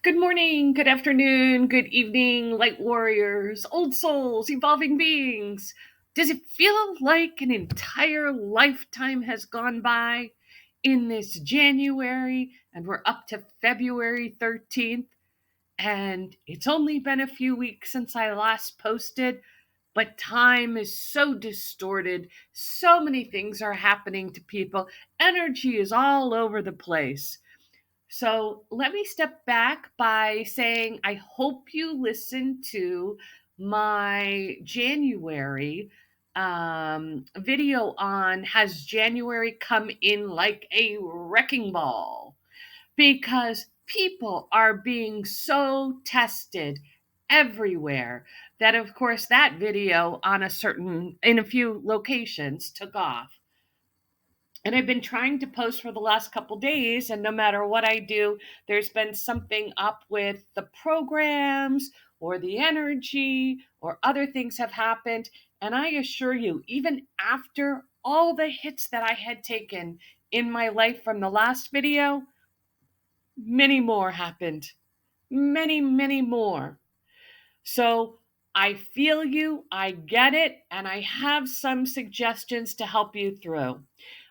Good morning, good afternoon, good evening, light warriors, old souls, evolving beings. Does it feel like an entire lifetime has gone by in this January and we're up to February 13th? And it's only been a few weeks since I last posted, but time is so distorted. So many things are happening to people. Energy is all over the place. So let me step back by saying I hope you listened to my January video on Has January Come In Like a Wrecking Ball? Because people are being so tested everywhere that, of course, that video in a few locations took off. And I've been trying to post for the last couple days, and no matter what I do, there's been something up with the programs or the energy or other things have happened. And I assure you, even after all the hits that I had taken in my life from the last video, many more happened. Many, many more. So I feel you, I get it, and I have some suggestions to help you through.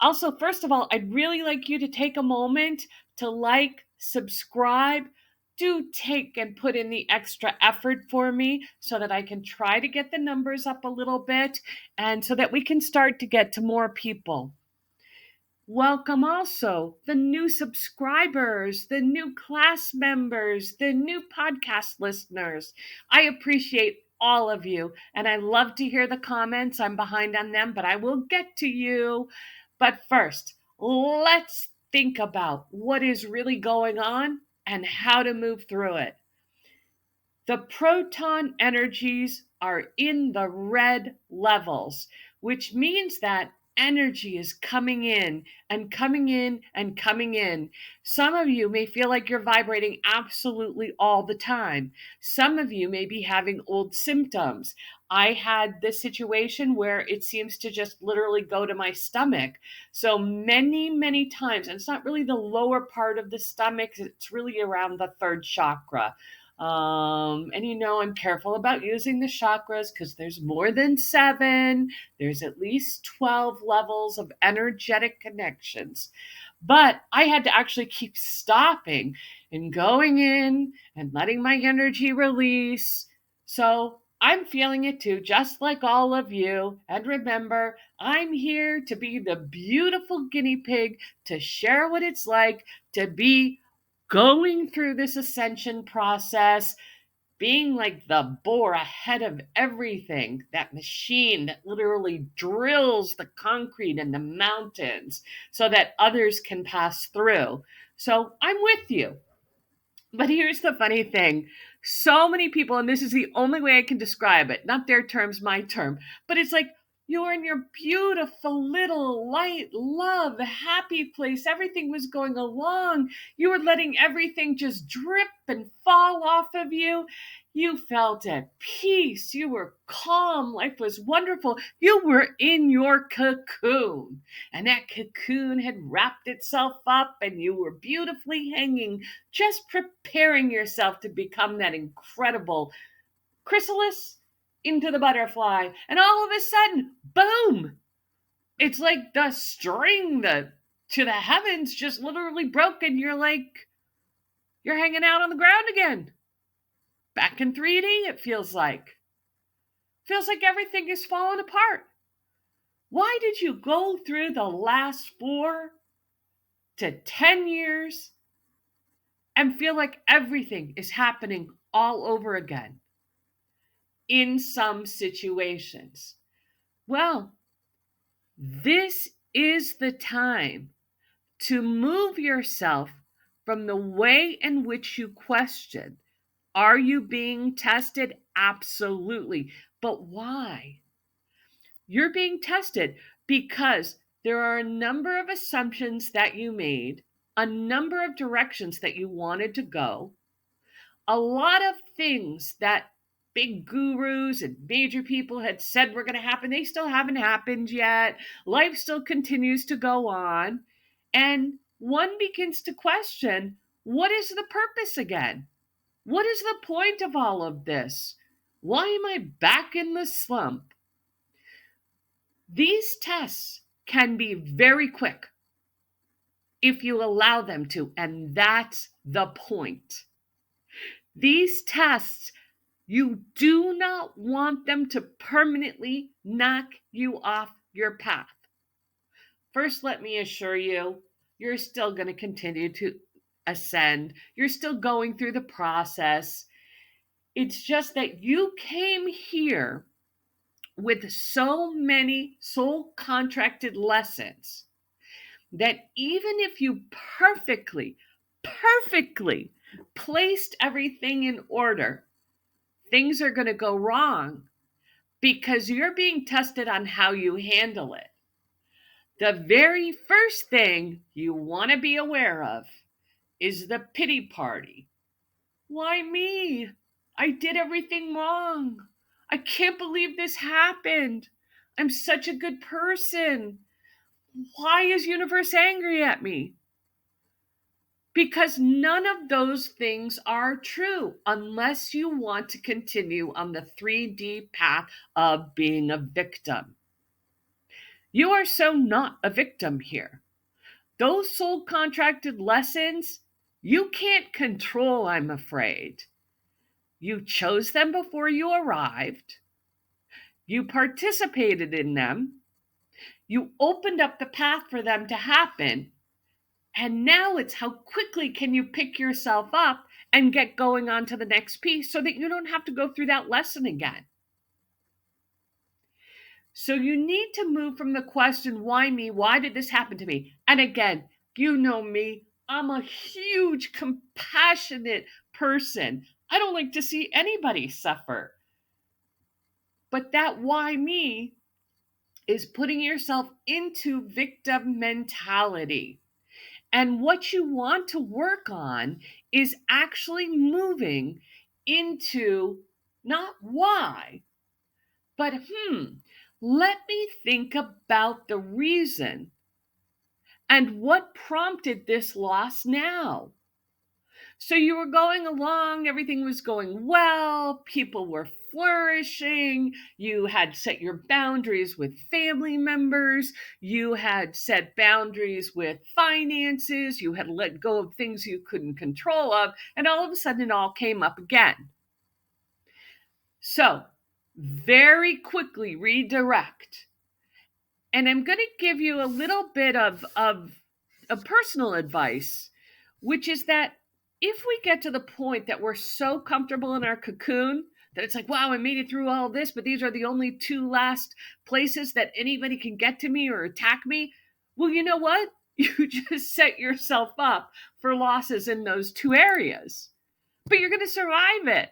Also, first of all, I'd really like you to take a moment to like, subscribe. Do take and put in the extra effort for me so that I can try to get the numbers up a little bit and so that we can start to get to more people. Welcome also the new subscribers, the new class members, the new podcast listeners. I appreciate all of you, and I love to hear the comments. I'm behind on them, but I will get to you. But first, let's think about what is really going on and how to move through it. The proton energies are in the red levels, which means that energy is coming in and coming in and coming in. Some of you may feel like you're vibrating absolutely all the time. Some of you may be having old symptoms. I had this situation where it seems to just literally go to my stomach. So many, many times, and it's not really the lower part of the stomach, it's really around the third chakra. And I'm careful about using the chakras because there's more than seven. There's at least 12 levels of energetic connections. But I had to actually keep stopping and going in and letting my energy release. So I'm feeling it too, just like all of you. And remember, I'm here to be the beautiful guinea pig to share what it's like to be going through this ascension process, being like the boar ahead of everything, that machine that literally drills the concrete in the mountains so that others can pass through. So I'm with you. But here's the funny thing. So many people, and this is the only way I can describe it, not their terms, my term, but it's like you're in your beautiful little light, love, happy place. Everything was going along. You were letting everything just drip and fall off of you. You felt at peace. You were calm. Life was wonderful. You were in your cocoon, and that cocoon had wrapped itself up, and you were beautifully hanging, just preparing yourself to become that incredible chrysalis into the butterfly. And all of a sudden, boom! It's like the string to the heavens just literally broke, and you're hanging out on the ground again. Back in 3D, it feels like. Feels like everything is falling apart. Why did you go through the last 4 to 10 years and feel like everything is happening all over again in some situations? Well, this is the time to move yourself from the way in which you question. Are you being tested? Absolutely. But why? You're being tested because there are a number of assumptions that you made, a number of directions that you wanted to go, a lot of things that big gurus and major people had said were going to happen. They still haven't happened yet. Life still continues to go on. And one begins to question, What is the purpose again? What is the point of all of this? Why am I back in the slump? These tests can be very quick if you allow them to, and that's the point. These tests, you do not want them to permanently knock you off your path. First, let me assure you, you're still going to continue to ascend. You're still going through the process. It's just that you came here with so many soul contracted lessons that even if you perfectly placed everything in order, things are going to go wrong because you're being tested on how you handle it. The very first thing you want to be aware of is the pity party. Why me? I did everything wrong. I can't believe this happened. I'm such a good person. Why is universe angry at me? Because none of those things are true unless you want to continue on the 3D path of being a victim. You are so not a victim here. Those soul contracted lessons, you can't control, I'm afraid. You chose them before you arrived. You participated in them. You opened up the path for them to happen. And now it's how quickly can you pick yourself up and get going on to the next piece so that you don't have to go through that lesson again. So you need to move from the question, why me? Why did this happen to me? And again, you know me, I'm a huge, compassionate person. I don't like to see anybody suffer. But that why me is putting yourself into victim mentality. And what you want to work on is actually moving into not why, but let me think about the reason and what prompted this loss now. So you were going along, everything was going well, people were flourishing, you had set your boundaries with family members, you had set boundaries with finances, you had let go of things you couldn't control of, and all of a sudden it all came up again. So, very quickly redirect. And I'm going to give you a little bit of personal advice, which is that if we get to the point that we're so comfortable in our cocoon that it's like, wow, I made it through all this, but these are the only two last places that anybody can get to me or attack me. Well, you know what? You just set yourself up for losses in those two areas. But you're going to survive it.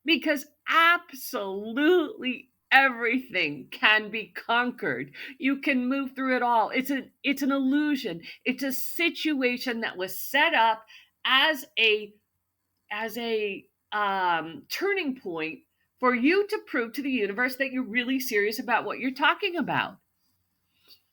Because absolutely everything can be conquered. You can move through it all. It's an illusion. It's a situation that was set up as a turning point for you to prove to the universe that you're really serious about what you're talking about.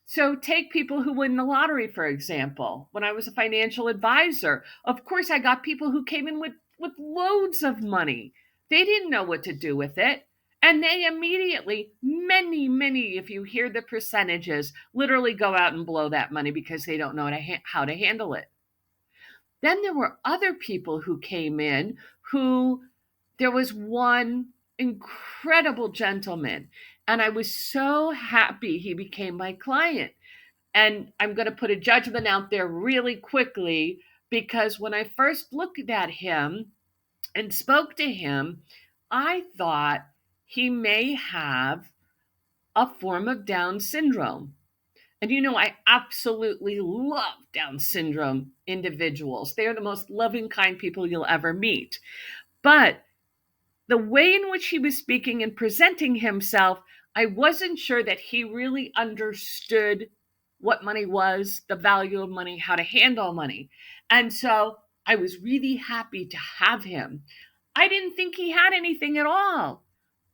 So take people who win the lottery, for example. When I was a financial advisor, of course, I got people who came in with loads of money. They didn't know what to do with it. And they immediately, many, if you hear the percentages, literally go out and blow that money because they don't know how to handle it. Then there were other people who came in there was one incredible gentleman, and I was so happy he became my client. And I'm going to put a judgment out there really quickly, because when I first looked at him and spoke to him, I thought he may have a form of Down syndrome. And you know, I absolutely love Down syndrome individuals. They are the most loving, kind people you'll ever meet. But the way in which he was speaking and presenting himself, I wasn't sure that he really understood what money was, the value of money, how to handle money. And so I was really happy to have him. I didn't think he had anything at all,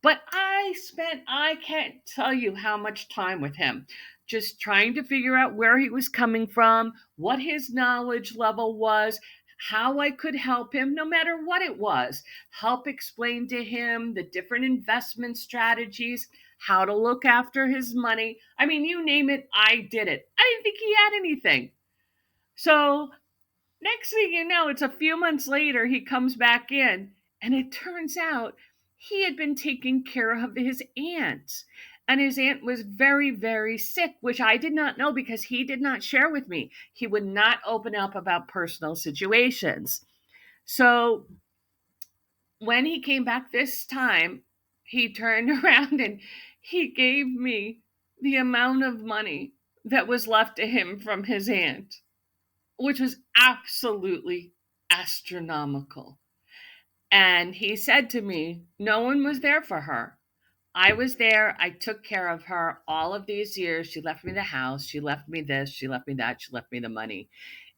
but I can't tell you how much time with him, just trying to figure out where he was coming from, what his knowledge level was, how I could help him, no matter what it was. Help explain to him the different investment strategies, how to look after his money. I mean, you name it, I did it. I didn't think he had anything. So next thing you know, it's a few months later, he comes back in, and it turns out he had been taking care of his aunt. And his aunt was very, very sick, which I did not know because he did not share with me. He would not open up about personal situations. So when he came back this time, he turned around and he gave me the amount of money that was left to him from his aunt, which was absolutely astronomical. And he said to me, no one was there for her. I was there. I took care of her all of these years. She left me the house. She left me this. She left me that. She left me the money.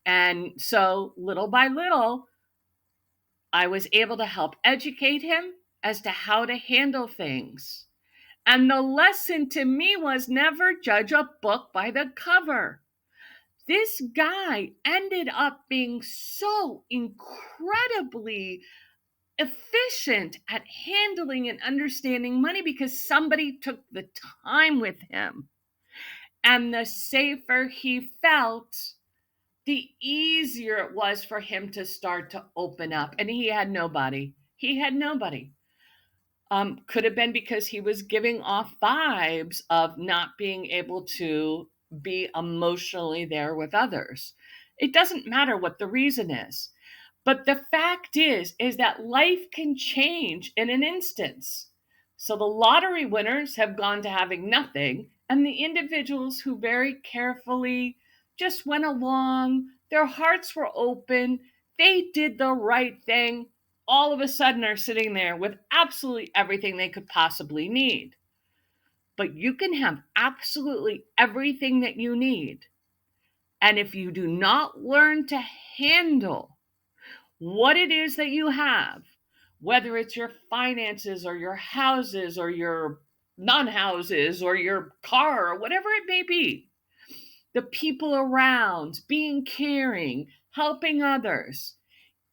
And so little by little, I was able to help educate him as to how to handle things. And the lesson to me was never judge a book by the cover. This guy ended up being so incredibly efficient at handling and understanding money because somebody took the time with him. And the safer he felt, the easier it was for him to start to open up. And he had nobody. He had nobody. Could have been because he was giving off vibes of not being able to be emotionally there with others. It doesn't matter what the reason is. But the fact is that life can change in an instance. So the lottery winners have gone to having nothing, and the individuals who very carefully just went along, their hearts were open, they did the right thing, all of a sudden are sitting there with absolutely everything they could possibly need. But you can have absolutely everything that you need. And if you do not learn to handle what it is that you have, whether it's your finances or your houses or your non-houses or your car or whatever it may be, the people around, being caring, helping others,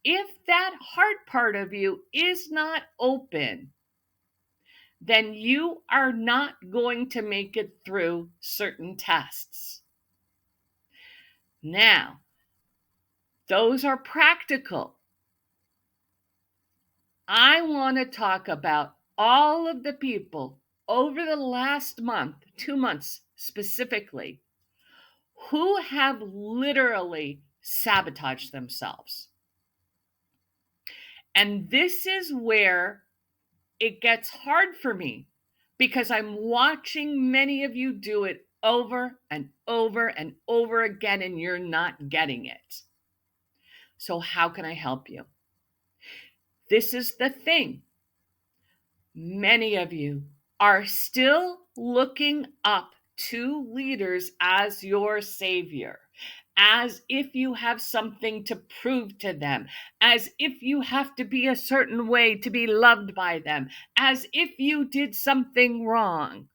if that heart part of you is not open, then you are not going to make it through certain tests. Now, those are practical. I want to talk about all of the people over the last month, 2 months specifically, who have literally sabotaged themselves. And this is where it gets hard for me because I'm watching many of you do it over and over and over again, and you're not getting it. So how can I help you? This is the thing. Many of you are still looking up to leaders as your savior, as if you have something to prove to them, as if you have to be a certain way to be loved by them, as if you did something wrong.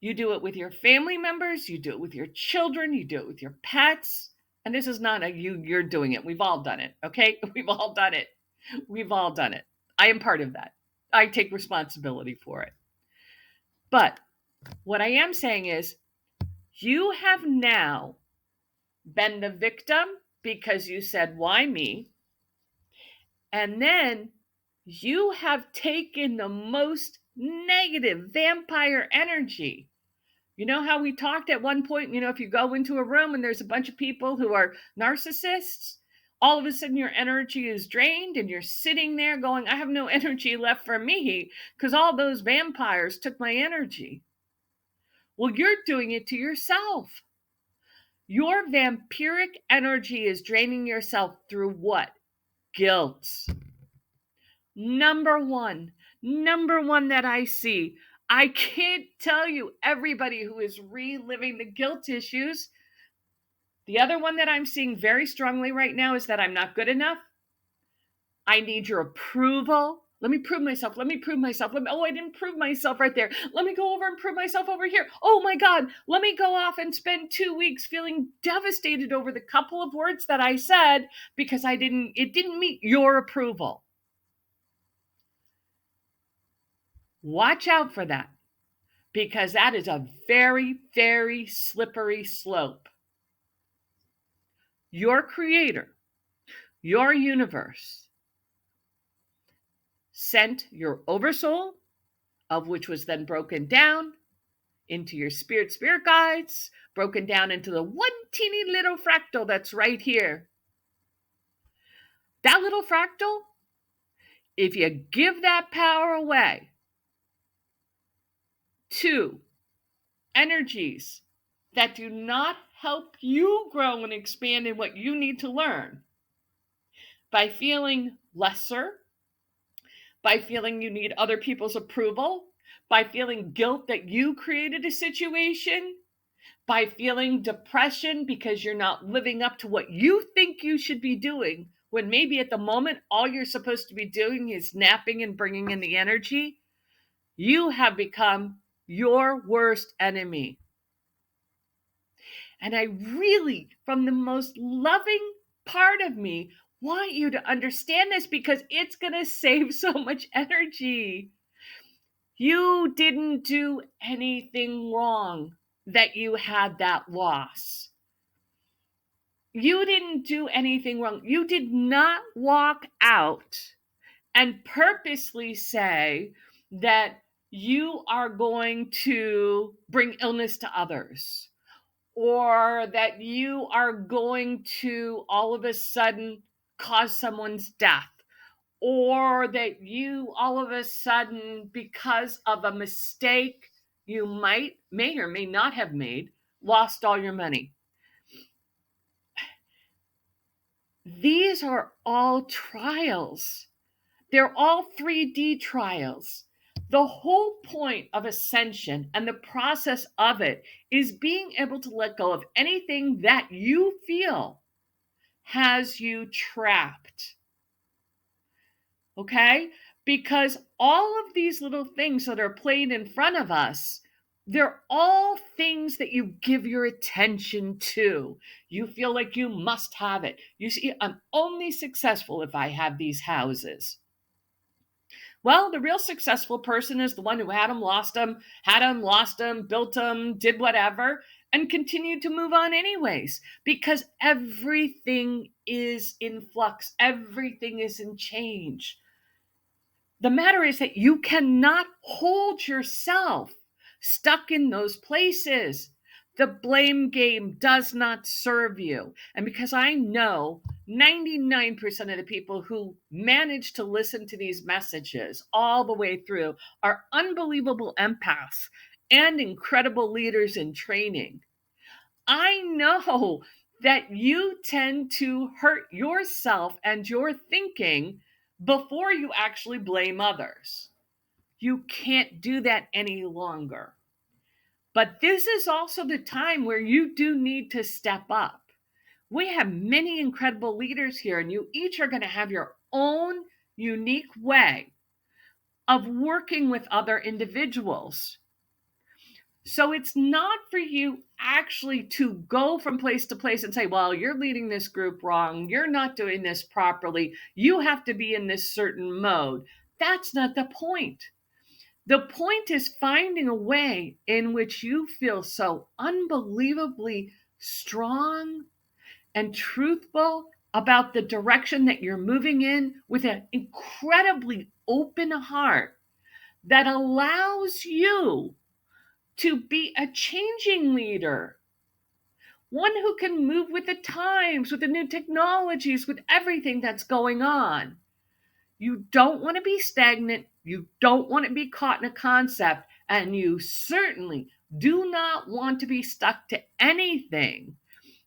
You do it with your family members, you do it with your children, you do it with your pets. And this is not a you're doing it. We've all done it, okay? We've all done it. We've all done it. I am part of that. I take responsibility for it. But what I am saying is, you have now been the victim because you said, why me? And then you have taken the most negative vampire energy. You know how we talked at one point, if you go into a room and there's a bunch of people who are narcissists, all of a sudden your energy is drained and you're sitting there going, I have no energy left for me because all those vampires took my energy. Well, you're doing it to yourself. Your vampiric energy is draining yourself through what? Guilt. Number one that I see. I can't tell you everybody who is reliving the guilt issues. The other one that I'm seeing very strongly right now is that I'm not good enough. I need your approval. Let me prove myself. Let me prove myself. Oh, I didn't prove myself right there. Let me go over and prove myself over here. Oh my God. Let me go off and spend 2 weeks feeling devastated over the couple of words that I said because it didn't meet your approval. Watch out for that, because that is a very, very slippery slope. Your creator, your universe, sent your oversoul, of which was then broken down into your spirit guides, broken down into the one teeny little fractal that's right here. That little fractal, if you give that power away to energies that do not help you grow and expand in what you need to learn, by feeling lesser, by feeling you need other people's approval, by feeling guilt that you created a situation, by feeling depression because you're not living up to what you think you should be doing, when maybe at the moment all you're supposed to be doing is napping and bringing in the energy, you have become your worst enemy. And I really, from the most loving part of me, want you to understand this, because it's going to save so much energy. You didn't do anything wrong that you had that loss. You didn't do anything wrong. You did not walk out and purposely say that you are going to bring illness to others, or that you are going to all of a sudden cause someone's death, or that you all of a sudden, because of a mistake you may or may not have made, lost all your money. These are all trials. They're all 3D trials. The whole point of ascension and the process of it is being able to let go of anything that you feel has you trapped. Okay? Because all of these little things that are played in front of us, they're all things that you give your attention to. You feel like you must have it. You see, I'm only successful if I have these houses. Well, the real successful person is the one who had them, lost them, built them, did whatever, and continued to move on anyways, because everything is in flux. Everything is in change. The matter is that you cannot hold yourself stuck in those places. The blame game does not serve you. And because I know 99% of the people who manage to listen to these messages all the way through are unbelievable empaths and incredible leaders in training, I know that you tend to hurt yourself and your thinking before you actually blame others. You can't do that any longer. But this is also the time where you do need to step up. We have many incredible leaders here, and you each are going to have your own unique way of working with other individuals. So it's not for you actually to go from place to place and say, well, you're leading this group wrong. You're not doing this properly. You have to be in this certain mode. That's not the point. The point is finding a way in which you feel so unbelievably strong and truthful about the direction that you're moving in, with an incredibly open heart that allows you to be a changing leader, one who can move with the times, with the new technologies, with everything that's going on. You don't want to be stagnant. You don't want to be caught in a concept. And you certainly do not want to be stuck to anything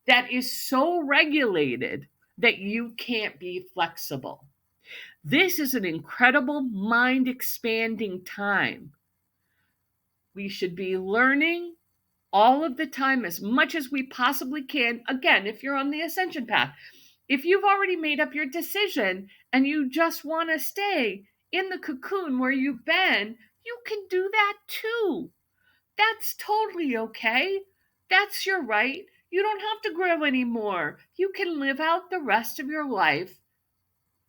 that is so regulated that you can't be flexible. This is an incredible mind-expanding time. We should be learning all of the time, as much as we possibly can. Again, if you're on the ascension path, if you've already made up your decision and you just want to stay in the cocoon where you've been, you can do that too. That's totally okay. That's your right. You don't have to grow anymore. You can live out the rest of your life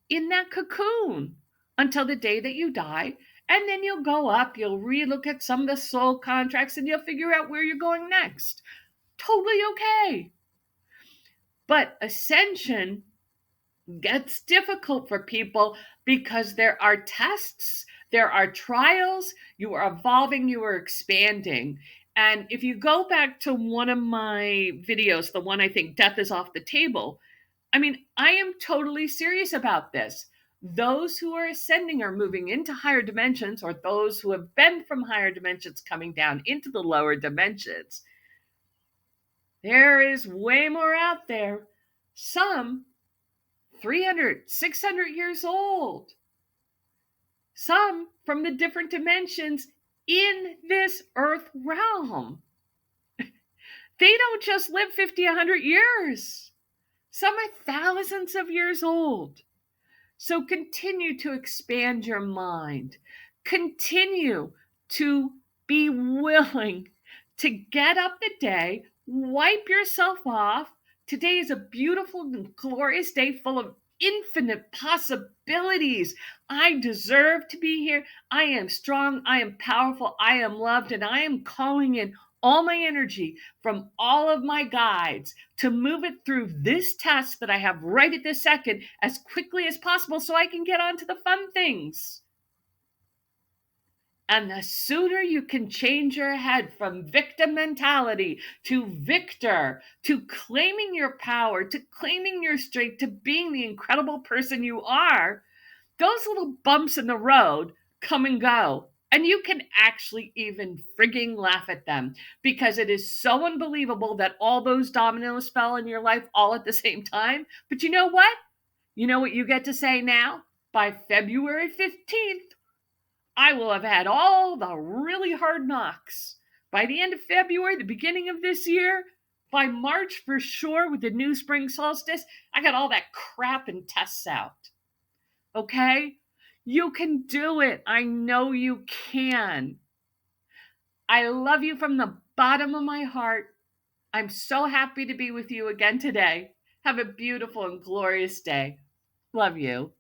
in that cocoon until the day that you die. And then you'll go up, you'll relook at some of the soul contracts, and you'll figure out where you're going next. Totally okay. But ascension gets difficult for people because there are tests, there are trials, you are evolving, you are expanding. And if you go back to one of my videos, the one I think Death is Off the Table, I mean, I am totally serious about this. Those who are ascending are moving into higher dimensions, or those who have been from higher dimensions coming down into the lower dimensions. There is way more out there. Some 300, 600 years old. Some from the different dimensions in this earth realm. They don't just live 50, 100 years. Some are thousands of years old. So continue to expand your mind. Continue to be willing to get up the day, wipe yourself off. Today is a beautiful and glorious day full of infinite possibilities. I deserve to be here. I am strong. I am powerful. I am loved. And I am calling in all my energy from all of my guides to move it through this test that I have right at this second as quickly as possible so I can get on to the fun things. And the sooner you can change your head from victim mentality to victor, to claiming your power, to claiming your strength, to being the incredible person you are, those little bumps in the road come and go. And you can actually even frigging laugh at them because it is so unbelievable that all those dominoes fell in your life all at the same time. But you know what? You know what you get to say now? By February 15th, I will have had all the really hard knocks. By the end of February, the beginning of this year, by March for sure with the new spring solstice, I got all that crap and tests out. Okay? You can do it. I know you can. I love you from the bottom of my heart. I'm so happy to be with you again today. Have a beautiful and glorious day. Love you.